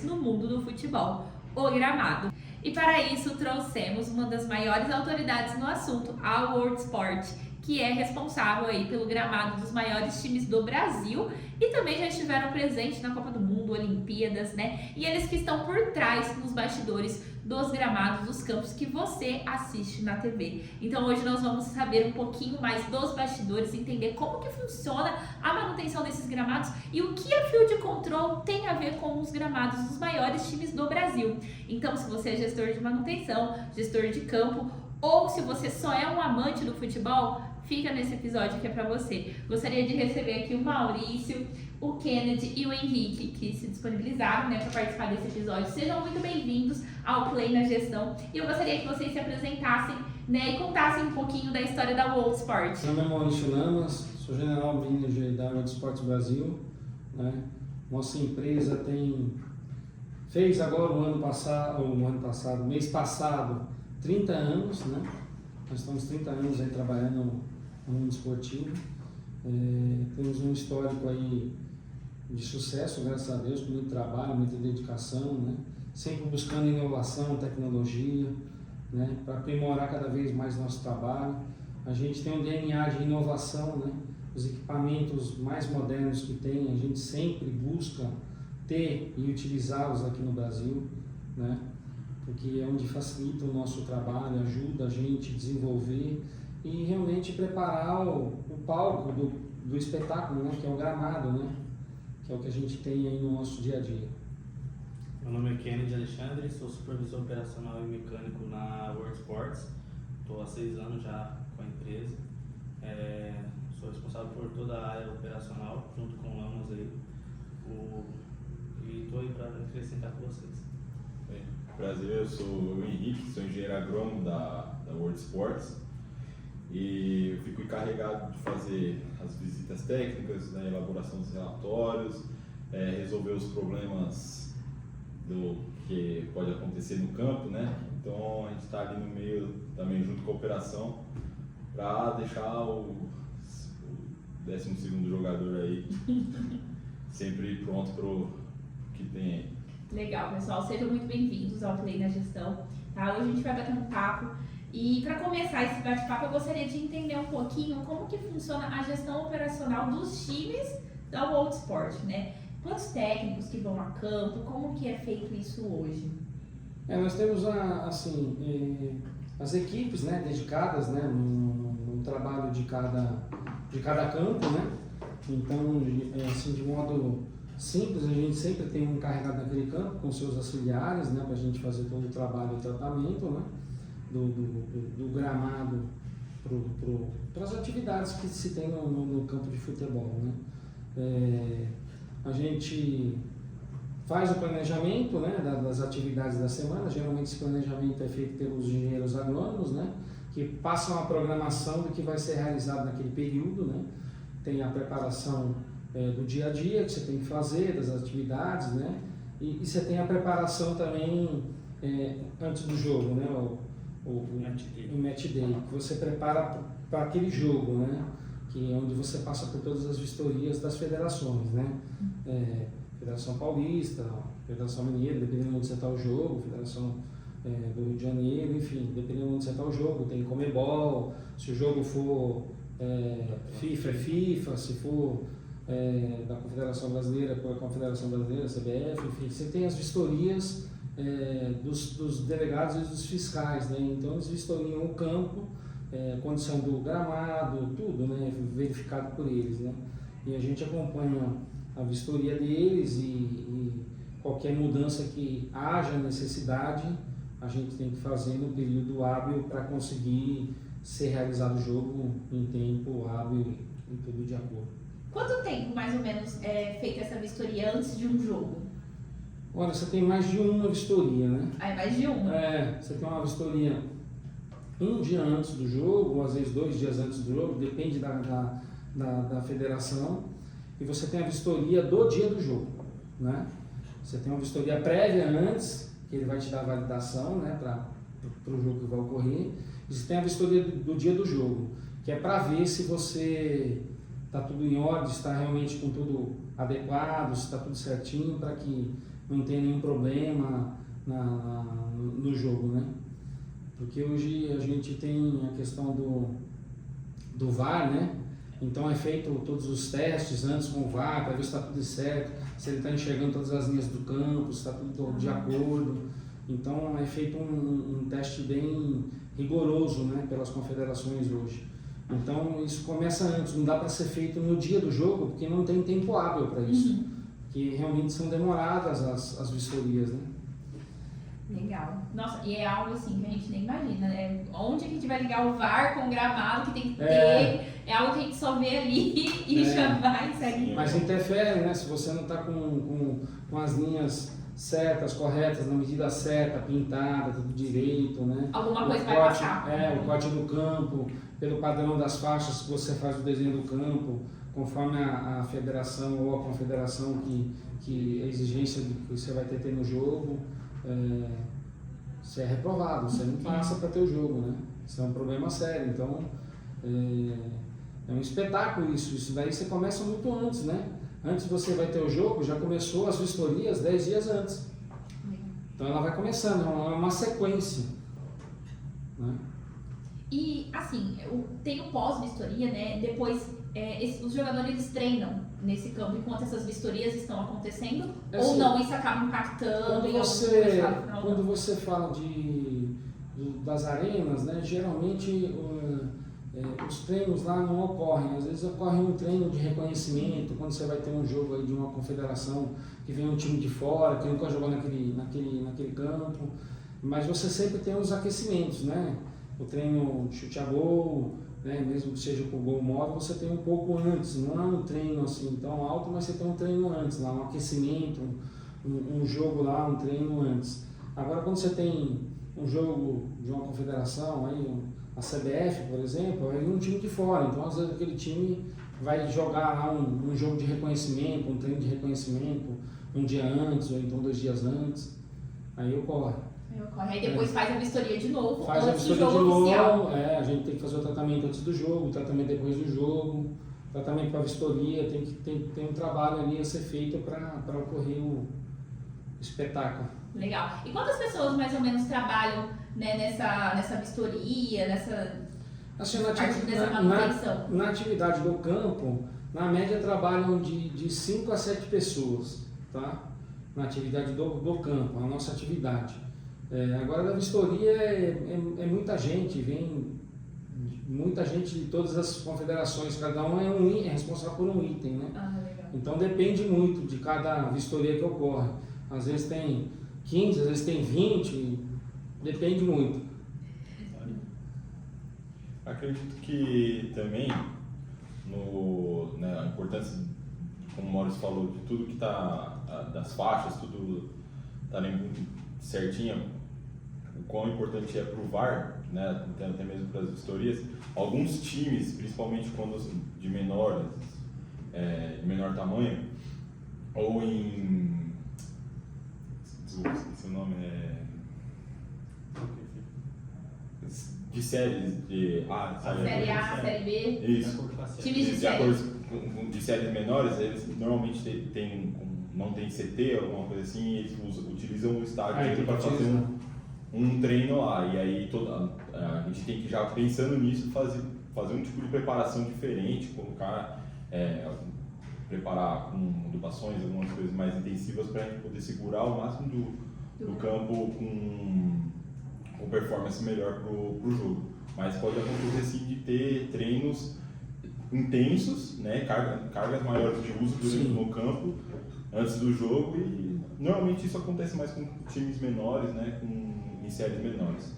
importantes no mundo do futebol, o gramado. E para isso trouxemos uma das maiores autoridades no assunto, a World Sport, que é responsável aí pelo gramado dos maiores times do Brasil e também já estiveram presentes na Copa do Mundo, Olimpíadas, né? E eles que estão por trás, nos bastidores dos gramados, dos campos que você assiste na TV. Então hoje nós vamos saber um pouquinho mais dos bastidores, entender como que funciona a manutenção desses gramados e o que a Field Control tem a ver com os gramados dos maiores times do Brasil. Então se você é gestor de manutenção, gestor de campo, ou se você só é um amante do futebol, fica nesse episódio que é para você. Gostaria de receber aqui o Maurício, o Kennedy e o Henrique, que se disponibilizaram, né, para participar desse episódio. Sejam muito bem-vindos ao Play na Gestão. E eu gostaria que vocês se apresentassem, né, e contassem um pouquinho da história da World Sport. Meu nome é Maurício Lamas, sou General Manager da World Sports Brasil, né? Nossa empresa fez agora mês passado, 30 anos, né? Nós estamos 30 anos aí trabalhando no mundo esportivo. Temos um histórico aí de sucesso, graças a Deus, com muito trabalho, muita dedicação, né? Sempre buscando inovação, tecnologia, né? Para aprimorar cada vez mais nosso trabalho. A gente tem um DNA de inovação, né? Os equipamentos mais modernos que tem, a gente sempre busca ter e utilizá-los aqui no Brasil, né? Porque é onde facilita o nosso trabalho, ajuda a gente a desenvolver e realmente preparar o palco do espetáculo, né? Que é o gramado, né? Que é o que a gente tem aí no nosso dia a dia. Meu nome é Kennedy Alexandre, sou supervisor operacional e mecânico na World Sports. Estou há 6 anos já com a empresa. Sou responsável por toda a área operacional, junto com o Lamas aí. E estou aí para acrescentar com vocês. Bem, prazer, eu sou o Henrique, sou engenheiro agrônomo da World Sports e eu fico encarregado de fazer as visitas técnicas, né, elaboração dos relatórios, resolver os problemas do que pode acontecer no campo, né? Então a gente está ali no meio também junto com a operação para deixar o 12º jogador aí sempre pronto para o que tem aí. Legal, pessoal, sejam muito bem-vindos ao Play na Gestão, tá? Hoje a gente vai bater um papo e para começar esse bate-papo eu gostaria de entender um pouquinho como que funciona a gestão operacional dos times da World Sport, né? Quantos técnicos que vão a campo, como que é feito isso hoje? Nós temos as equipes, né, dedicadas, né, no trabalho de cada campo, né? Então, assim, de modo simples, a gente sempre tem um encarregado naquele campo com seus auxiliares, né, para a gente fazer todo o trabalho e tratamento, né, do gramado para as atividades que se tem no campo de futebol, né. A gente faz o planejamento, né, das atividades da semana. Geralmente esse planejamento é feito pelos engenheiros agrônomos, né, que passam a programação do que vai ser realizado naquele período, né. Tem a preparação do dia a dia que você tem que fazer, das atividades, né? E você tem a preparação também antes do jogo, né? O match day, que você prepara para aquele jogo, né? Que é onde você passa por todas as vistorias das federações, né? Federação Paulista, Federação Mineira, dependendo de onde você está o jogo, Federação do Rio de Janeiro, enfim, dependendo de onde você está o jogo, tem Comebol, se o jogo for FIFA é FIFA, se for da Confederação Brasileira, pela Confederação Brasileira, CBF, enfim, você tem as vistorias dos delegados e dos fiscais, né? Então eles vistoriam o campo, condição do gramado, tudo, né? Verificado por eles, né? E a gente acompanha a vistoria deles e qualquer mudança que haja necessidade, a gente tem que fazer no período hábil para conseguir ser realizado o jogo em tempo hábil e tudo de acordo. Quanto tempo, mais ou menos, é feita essa vistoria antes de um jogo? Olha, você tem mais de uma vistoria, né? Ah, é mais de uma? Você tem uma vistoria um dia antes do jogo, ou às vezes 2 dias antes do jogo, depende da federação. E você tem a vistoria do dia do jogo, né? Você tem uma vistoria prévia antes, que ele vai te dar a validação, né, para o jogo que vai ocorrer. E você tem a vistoria do dia do jogo, que é para ver se você está tudo em ordem, se está realmente com tudo adequado, se está tudo certinho, para que não tenha nenhum problema no jogo, né? Porque hoje a gente tem a questão do VAR, né? Então é feito todos os testes antes com o VAR para ver se está tudo certo, se ele está enxergando todas as linhas do campo, se está tudo de acordo. Então é feito um teste bem rigoroso, né, pelas confederações hoje. Então isso começa antes, não dá para ser feito no dia do jogo, porque não tem tempo hábil para isso. Que realmente são demoradas as vistorias, né? Legal. Nossa, e é algo assim que a gente nem imagina, né? Onde a gente vai ligar o VAR com o gramado que tem que ter, é algo que a gente só vê ali e já vai sair. Mas interfere, né? Se você não está com as linhas certas, corretas, na medida certa, pintada, tudo direito, né? Alguma coisa vai passar. O corte do campo, pelo padrão das faixas que você faz o desenho do campo, conforme a federação ou a confederação que a exigência que você vai ter no jogo, você é reprovado, você não passa para ter o jogo, né? Isso é um problema sério, então é um espetáculo isso daí você começa muito antes, né? Antes você vai ter o jogo, já começou as vistorias 10 dias antes. Então ela vai começando, é uma sequência, né? E assim, tem o pós-vistoria, né? Depois os jogadores treinam nesse campo enquanto essas vistorias estão acontecendo? Assim, ou não, isso acaba impactando? Quando você fala das arenas, né? Geralmente os treinos lá não ocorrem. Às vezes ocorre um treino de reconhecimento, quando você vai ter um jogo aí de uma confederação que vem um time de fora, que nunca jogou naquele campo. Mas você sempre tem os aquecimentos, né? O treino de chute a gol, né? Mesmo que seja com gol móvel, você tem um pouco antes. Não é um treino assim tão alto, mas você tem um treino antes, lá, um aquecimento, um jogo lá, um treino antes. Agora, quando você tem um jogo de uma confederação, aí, a CBF, por exemplo, é um time de fora. Então, às vezes, aquele time vai jogar lá um jogo de reconhecimento, um treino de reconhecimento, um dia antes, ou então 2 dias antes. Aí ocorre. Aí depois faz a vistoria de novo, faz antes a do vistoria jogo de novo, oficial. a gente tem que fazer o tratamento antes do jogo, o tratamento depois do jogo, tratamento para a vistoria, tem um trabalho ali a ser feito para ocorrer o espetáculo. Legal. E quantas pessoas mais ou menos trabalham, né, nessa vistoria, Assim, nessa manutenção? na atividade do campo, na média trabalham de 5 a 7 pessoas, tá? Na atividade do campo, a nossa atividade. Agora, na vistoria é muita gente, vem muita gente de todas as confederações, cada um é responsável por um item, né? Legal. Então depende muito de cada vistoria que ocorre. Às vezes tem 15, às vezes tem 20, depende muito. Acredito que também a importância, como o Maurício falou, de tudo que está, das faixas, tudo está muito certinho, o quão importante é para o VAR, né, até mesmo para as vistorias. Alguns times, principalmente quando de menor tamanho, ou esqueci o nome, de séries de Série A, Série B. Isso. Times de De série. acordo de séries menores, eles normalmente não tem CT, alguma coisa assim, e eles utilizam o estádio para fazer um treino lá. E aí a gente tem que, já pensando nisso, fazer um tipo de preparação diferente, preparar com dopações, algumas coisas mais intensivas para a gente poder segurar o máximo do campo com performance melhor para o jogo. Mas pode acontecer sim de ter treinos intensos, né, cargas maiores de uso no campo antes do jogo, e normalmente isso acontece mais com times menores, né, em séries menores.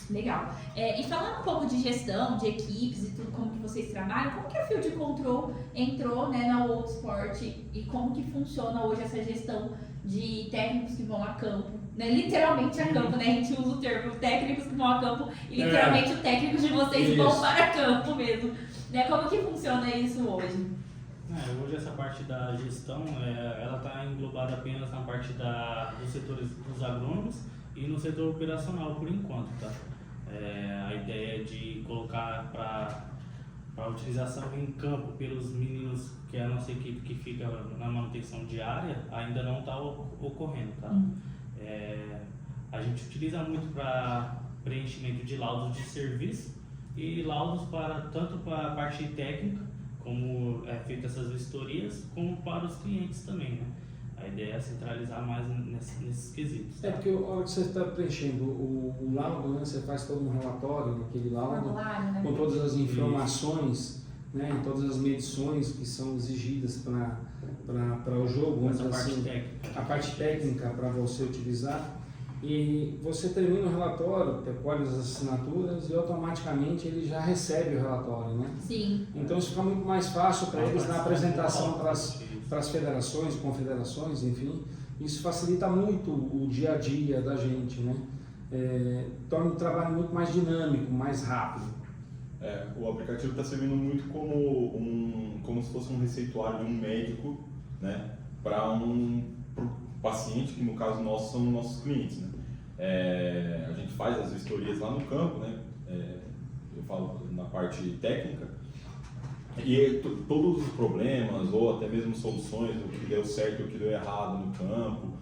Legal. E falando um pouco de gestão, de equipes e tudo, como que vocês trabalham, como que a Field Control entrou, né, na World Sport e como que funciona hoje essa gestão de técnicos que vão a campo, né, literalmente a campo, né, a gente usa o termo técnicos que vão a campo e literalmente os técnicos de vocês vão para campo mesmo, né, como que funciona isso hoje? Hoje essa parte da gestão, ela está englobada apenas na parte dos setores dos agrônomos e no setor operacional por enquanto, tá? A ideia é de colocar para para utilização em campo pelos meninos, que é a nossa equipe que fica na manutenção diária, ainda não está ocorrendo, tá? A gente utiliza muito para preenchimento de laudos de serviço e laudos tanto para a parte técnica, como é feita essas vistorias, como para os clientes também, né? A ideia é centralizar mais nesses quesitos. Tá? Porque a hora que você está preenchendo o laudo, né, você faz todo um relatório naquele laudo, Formulário, né? com todas as informações, né, todas as medições que são exigidas para o jogo, Essa parte assim, técnica. a parte técnica para você utilizar. E você termina o relatório, recolhe as assinaturas e automaticamente ele já recebe o relatório, né? Sim. Então isso fica muito mais fácil para eles na apresentação para Isso. as federações, confederações, enfim. Isso facilita muito o dia a dia da gente, né? Torna o trabalho muito mais dinâmico, mais rápido. O aplicativo está servindo muito como se fosse um receituário de um médico, né, para pro paciente, que no caso nosso são nossos clientes, né? A gente faz as vistorias lá no campo, né? Eu falo na parte técnica, e todos os problemas ou até mesmo soluções, o que deu certo e o que deu errado no campo,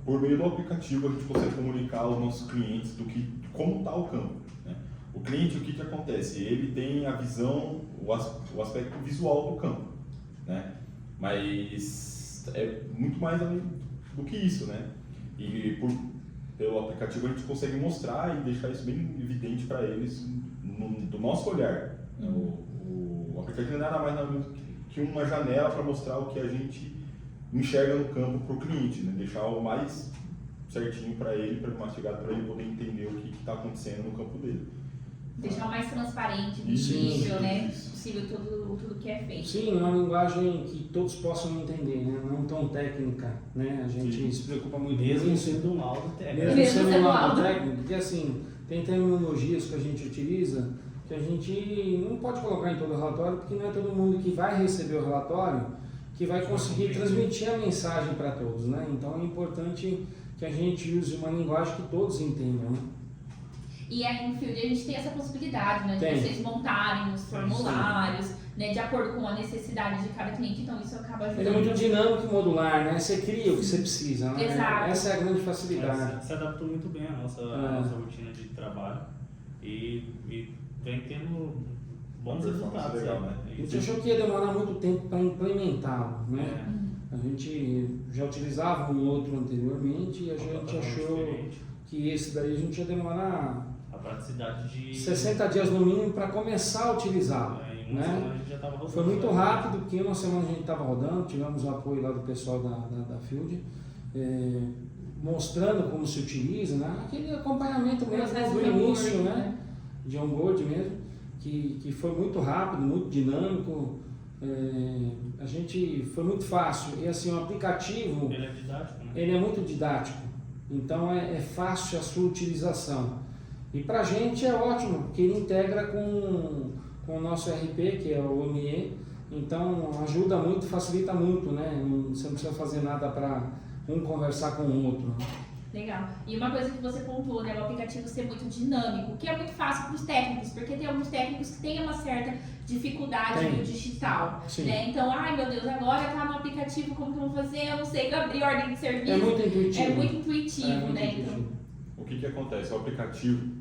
por meio do aplicativo a gente consegue comunicar aos nossos clientes como está o campo, né? O cliente, o que acontece? Ele tem a visão, o aspecto visual do campo, né? Mas é muito mais além do que isso, né? E pelo aplicativo a gente consegue mostrar e deixar isso bem evidente para eles do nosso olhar. O aplicativo não é nada mais nada menos que uma janela para mostrar o que a gente enxerga no campo para o cliente, né? Deixar o mais certinho para ele, mastigado para ele poder entender o que está acontecendo no campo dele. Deixar o mais transparente, Isso, visível, né? isso. Possível tudo que é feito. Sim, uma linguagem que todos possam entender, né? Não tão técnica, né? A gente Sim. se preocupa muito com Mesmo isso. sendo um laudo técnico. Mesmo Mesmo sendo sendo um laudo laudo. técnico, porque assim, tem terminologias que a gente utiliza que a gente não pode colocar em todo o relatório, porque não é todo mundo que vai receber o relatório que vai conseguir transmitir a mensagem para todos, né? Então é importante que a gente use uma linguagem que todos entendam, né? E aí no Field a gente tem essa possibilidade, né? De Tem. vocês montarem os formulários, né? De acordo com a necessidade de cada cliente, então isso acaba ajudando. Ele é muito dinâmico e modular, né? Você cria o que você precisa, né? Exato. Essa é a grande facilidade. Se adaptou muito bem à nossa rotina de trabalho e vem tendo bons resultados. Legal, né? A gente achou que ia demorar muito tempo para implementá-lo, né? É. A gente já utilizava um outro anteriormente e a gente achou Diferente. que esse daí a gente ia demorar A praticidade de 60 dias no mínimo para começar a utilizá-lo. Em uma né? semana a gente já estava rodando. Foi muito rápido, porque uma semana a gente estava rodando, tivemos o apoio lá do pessoal da Field, mostrando como se utiliza, né? Aquele acompanhamento mesmo Processo do de início, onboard, né? De onboard mesmo, que foi muito rápido, muito dinâmico. A gente foi muito fácil. E assim, o aplicativo, Ele é didático, né? ele é muito didático, então é fácil a sua utilização. E para a gente é ótimo, porque ele integra com o nosso RP, que é o OME, então ajuda muito, facilita muito, né? Você não precisa fazer nada para um conversar com o outro. Legal. E uma coisa que você pontuou, né? O aplicativo ser muito dinâmico, que é muito fácil para os técnicos, porque tem alguns técnicos que têm uma certa dificuldade Tem. no digital. Sim. Né? Então, ai meu Deus, agora tá no aplicativo, como que eu vou fazer? Eu não sei abrir ordem de serviço. É muito intuitivo. É muito intuitivo, É muito né? intuitivo. O que acontece? O aplicativo,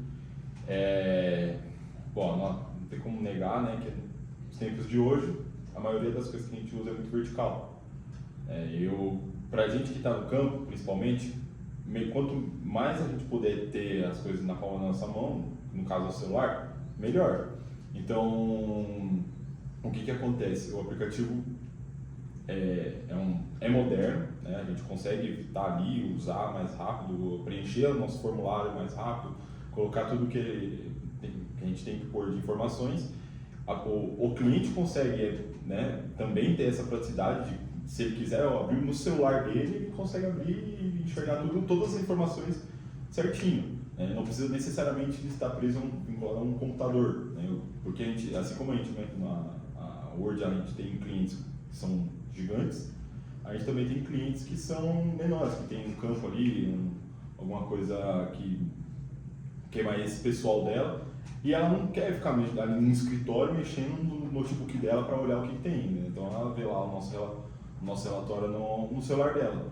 bom, não tem como negar, né, que nos tempos de hoje, a maioria das coisas que a gente usa é muito vertical. Pra gente que está no campo, principalmente, quanto mais a gente puder ter as coisas na palma da nossa mão, no caso do celular, melhor. Então, o que acontece? O aplicativo é moderno, né? A gente consegue estar ali, usar mais rápido, preencher o nosso formulário mais rápido, colocar tudo que a gente tem que pôr de informações. O cliente consegue, né, também ter essa praticidade de, se ele quiser abrir no celular dele, ele consegue abrir e enxergar todas as informações certinho. Né? Não precisa necessariamente estar preso vinculado a um computador, né? Porque a gente, assim como a gente, né, a Word, a gente tem clientes que são gigantes, a gente também tem clientes que são menores, que tem um campo ali, alguma coisa que é mais pessoal dela, E ela não quer ficar ali no escritório mexendo no notebook dela para olhar o que tem, né? Então ela vê lá o nosso relatório no celular dela.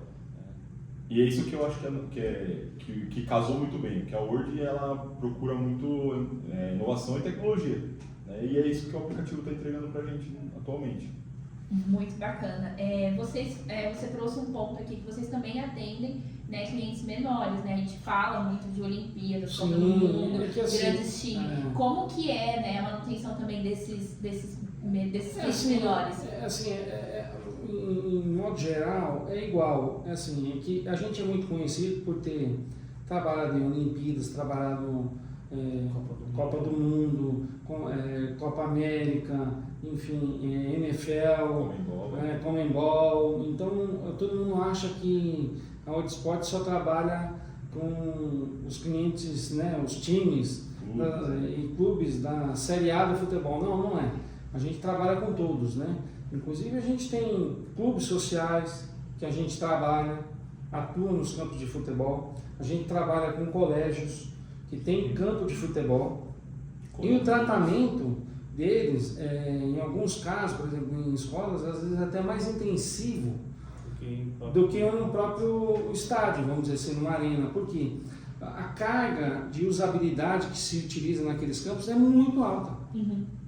E é isso que eu acho que casou muito bem, que a Word ela procura muito inovação e tecnologia, né? E é isso que o aplicativo está entregando para a gente atualmente. Muito bacana. Você trouxe um ponto aqui que vocês também atendem, né, clientes menores, né? A gente fala muito de Olimpíadas, Copa do Mundo, grandes times. Como que é, né, a manutenção também desses clientes menores? Em modo geral, é igual. É que a gente é muito conhecido por ter trabalhado em Olimpíadas, trabalhado Copa do Mundo, Copa América, enfim, NFL, Comembol. Então, todo mundo acha que a Worldsport só trabalha com os clientes, né, os times e clubes da Série A do futebol. Não é. A gente trabalha com todos, né? Inclusive, a gente tem clubes sociais que a gente trabalha, atua nos campos de futebol. A gente trabalha com colégios que tem campo de futebol. E o tratamento deles, em alguns casos, por exemplo, em escolas, às vezes até mais intensivo do que no próprio estádio, vamos dizer assim, numa arena. Porque a carga de usabilidade que se utiliza naqueles campos é muito alta,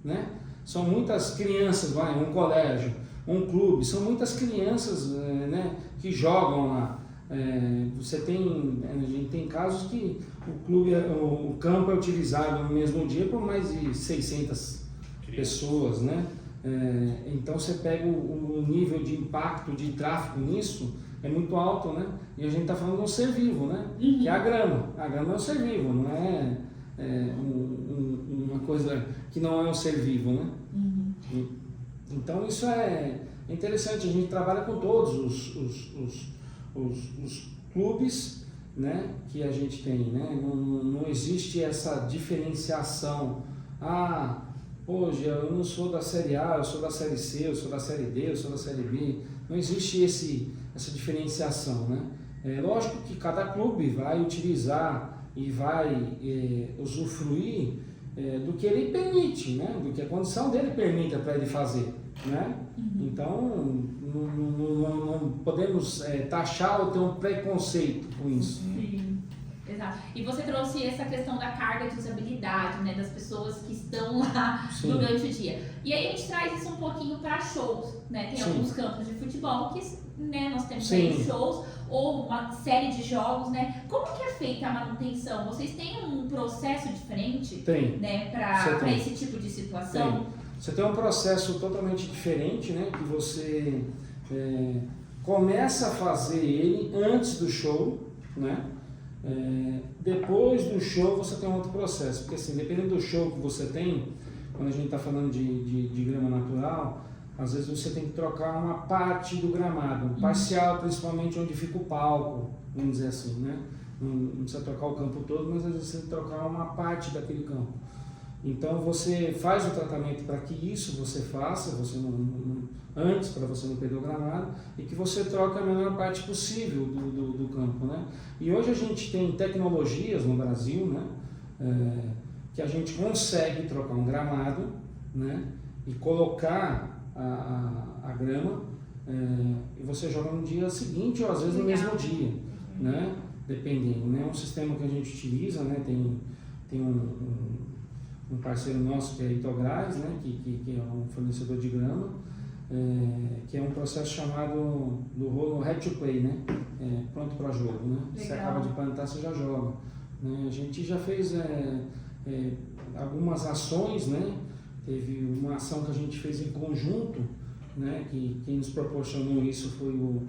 né? São muitas crianças, um colégio, um clube, são muitas crianças, né, que jogam lá. A gente tem casos que o campo é utilizado no mesmo dia por mais de 600 pessoas, né? Então você pega o nível de impacto de tráfego nisso, é muito alto, né? E a gente está falando de um ser vivo, né? Que é a grama. A grama é um ser vivo, não é uma coisa que não é um ser vivo, né? Então isso é interessante. A gente trabalha com todos os clubes, né, que a gente tem, né? Não existe essa diferenciação. Hoje eu não sou da Série A, eu sou da Série C, eu sou da Série D, eu sou da Série B. Não existe essa diferenciação, né? É lógico que cada clube vai utilizar e vai usufruir do que ele permite, né? Do que a condição dele permita para ele fazer, né? Então não podemos taxar ou ter um preconceito com isso. Sim, exato. E você trouxe essa questão da carga de usabilidade, né, das pessoas que estão lá durante o dia. E aí a gente traz isso um pouquinho para shows, né? Tem alguns campos de futebol que, né, nós temos aí shows ou uma série de jogos, né? Como que é feita a manutenção? Vocês têm um processo diferente, né, para esse tipo de situação? Você tem um processo totalmente diferente, né? Que você começa a fazer ele antes do show, né? Depois do show você tem outro processo, porque assim, dependendo do show que você tem, quando a gente está falando de grama natural, às vezes você tem que trocar uma parte do gramado, parcial, principalmente onde fica o palco, vamos dizer assim, né? Não precisa trocar o campo todo, mas às vezes você tem que trocar uma parte daquele campo. Então você faz o tratamento para que isso você faça, antes, para você não perder o gramado, e que você troque a menor parte possível do campo, né? E hoje a gente tem tecnologias no Brasil, né, que a gente consegue trocar um gramado, né, e colocar a grama, e você joga no dia seguinte ou às vezes no mesmo dia, né, dependendo, né? É um sistema que a gente utiliza, né, tem um parceiro nosso que é a Itogás, né, que é um fornecedor de grama, que é um processo chamado do rolo Ready to Play, né, pronto para jogo, né? Você acaba de plantar, você já joga, né? A gente já fez algumas ações, né? Teve uma ação que a gente fez em conjunto, né, que quem nos proporcionou isso foi o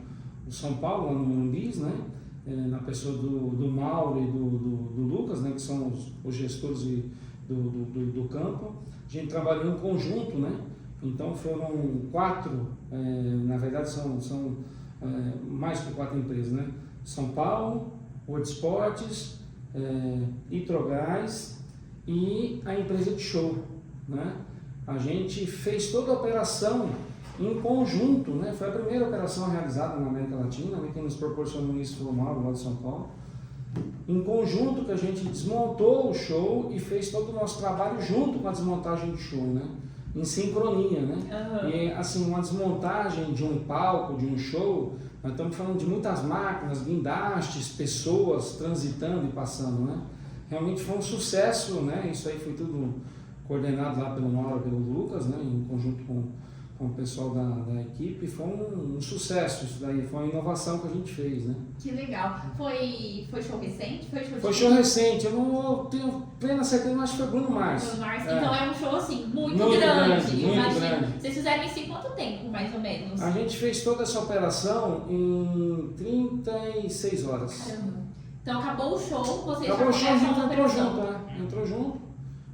São Paulo, lá no Morumbis, né, na pessoa do Mauro e do Lucas, né, que são os gestores do campo. A gente trabalhou em conjunto, né? Então foram 4, na verdade são mais que 4 empresas, né? São Paulo, Worldsports, Itrogás e a empresa de show, né? A gente fez toda a operação em conjunto, né? Foi a primeira operação realizada na América Latina, né? Quem nos proporcionou isso foi o Mauro, lá de São Paulo. em conjunto que a gente desmontou o show e fez todo o nosso trabalho junto com a desmontagem do show, né? Em sincronia, né? Aham. E assim, uma desmontagem de um palco, de um show, nós estamos falando de muitas máquinas, guindastes, pessoas transitando e passando, né? Realmente foi um sucesso, né? Isso aí foi tudo coordenado lá pelo Mauro, pelo Lucas, né? Em conjunto com o pessoal da equipe. Foi um sucesso isso daí, foi uma inovação que a gente fez, né? Que legal. Foi show recente? Foi show recente, eu não tenho plena certeza, mas acho que foi Bruno Mars. Bruno Mars. É. Então é um show assim, muito Muito grande. grande, muito Imagina. grande. Vocês fizeram isso em quanto tempo, mais ou menos? A gente fez toda essa operação em 36 horas. Caramba. Então acabou o show, vocês Acabou o show, a já gente começam a entrou operação. junto, né? Entrou junto.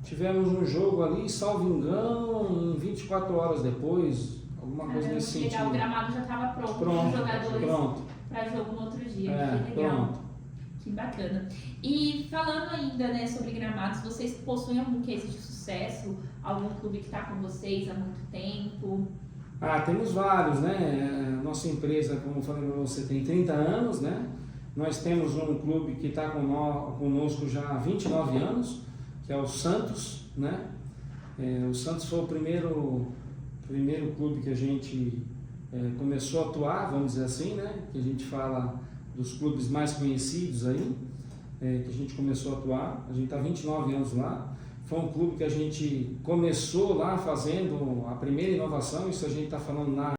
Tivemos um jogo ali, salvo engano, em 24 horas depois, alguma coisa Caramba, nesse que legal. O sentido. gramado já estava pronto, com Pronto, os jogadores pronto. para jogo no outro dia. É, Que legal. pronto. Que bacana. E falando ainda, né, sobre gramados, vocês possuem algum case de sucesso? Algum clube que está com vocês há muito tempo? Ah, temos vários, né? Nossa empresa, como eu falei para você, tem 30 anos, né? Nós temos um clube que está conosco já há 29 anos, que é o Santos, né? O Santos foi o primeiro clube que a gente começou a atuar, vamos dizer assim, né? Que a gente fala dos clubes mais conhecidos aí, que a gente começou a atuar. A gente está 29 anos lá. Foi um clube que a gente começou lá fazendo a primeira inovação, isso a gente está falando na